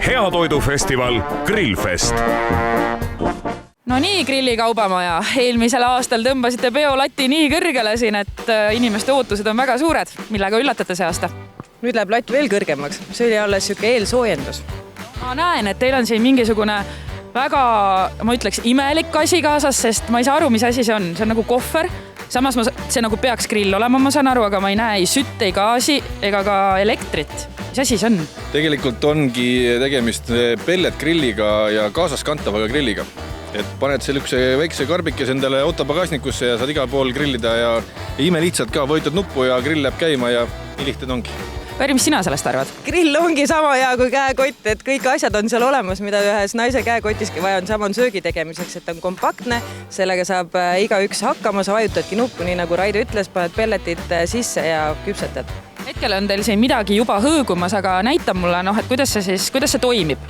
Heatoidufestival Grillfest. No nii, grillikaubamaja. Eelmisel aastal tõmbasite peolati nii kõrgele siin, et inimeste ootused on väga suured. Millega üllatate see aasta? Nüüd läheb latt veel kõrgemaks. See oli alles siuke eelsoojendus. Ma näen, et teil on siin mingisugune väga, ma ütleks, imelik asi kaasas, sest ma ei saa aru, mis asi see on. See on nagu kohver. Samas see nagu peaks grill olema, ma saan aru, aga ma ei näe ei sütt, ei gaasi ega ka elektrit. Mis asi see on? Tegelikult ongi tegemist pelletgrilliga ja kaasas kantavaga grilliga. Et paned sellise väikse karbikes endale autopagasnikusse ja saad igal pool grillida ja ime lihtsalt ka, võitad nuppu ja grill läheb käima ja nii lihtne ongi. Päri, mis sina sellest arvad? Grill ongi sama hea kui käekott, et kõik asjad on seal olemas, mida ühes naise käekotiski vaja on. Sama on söögi tegemiseks, et on kompaktne, sellega saab igaüks hakkama, sa vajutadki nuppu, nii nagu Raido ütles, paned pelletit sisse ja küpsetad. Hetkel on teil siin midagi juba hõõgumas, aga näita mulle, et kuidas see toimib.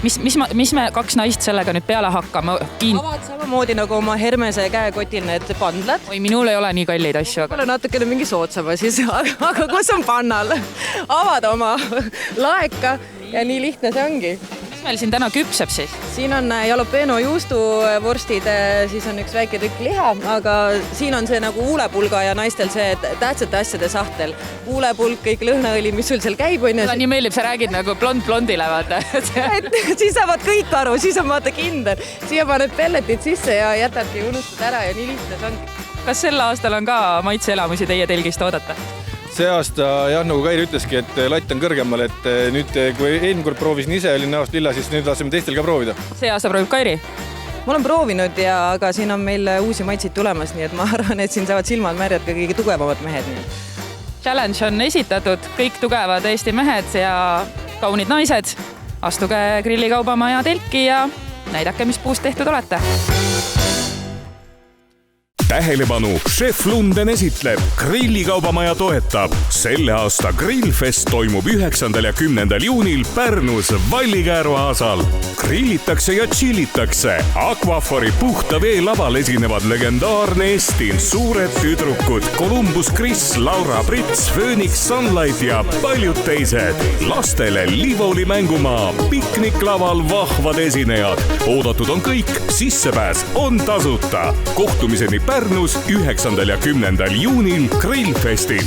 Mis me kaks naist sellega nüüd peale hakkame? Avad samamoodi nagu oma Hermese käekotil need pandlad. Oi, minul ei ole nii kalleid asju. Aga natukene mingi soodsama siis, aga kus on pannal? Avad oma laeka ja nii lihtne see ongi. Mis meil siin täna küpseb siis? Siin on jalapeno juustuvorstid, siis on üks väike tükk liha, aga siin on see nagu uulepulga ja naistel see tähtsate asjade sahtel. Uulepulk, kõik lõhnaõli, mis sul seal käib. Nii meeldib, sa räägid nagu blondile, vaata. Siis saavad kõik aru, siis on vaata kindel. Siia paned pelletid sisse ja jätadki unustad ära ja nii lihtne see ongi. Kas sel aastal on ka maitseelamusi teie telgist oodata? See aasta, nagu Kairi ütleski, et latt on kõrgemal, et nüüd, kui eelmine kord proovisin ise, olin näost lilla, siis nüüd laseme teistel ka proovida. See aasta proovib Kairi? Ma olen proovinud, aga siin on meil uusi maitseid tulemas, nii et ma arvan, et siin saavad silmad märjad ka kõige tugevamad mehed. Challenge on esitatud, kõik tugevad Eesti mehed ja kaunid naised. Astuge grillikaubamaja telki ja näidake, mis puust tehtud olete. Tähelepanu, Chef Lunden esitleb, grillikaubamaja toetab. Selle aasta Grillfest toimub 9. ja 10. juunil Pärnus Vallikääru aasal. Grillitakse ja chillitakse. Aquafori puhta veelaval esinevad legendaarne Estin, suured tüdrukud, Columbus Chris, Laura Brits, Phoenix Sunlight ja paljud teised. Lastele Livoli mängumaa, pikniklaval vahvad esinejad. Oodatud on kõik, sissepääs on tasuta. Kohtumiseni Pärnus 9. ja 10. juunil Grillfestil.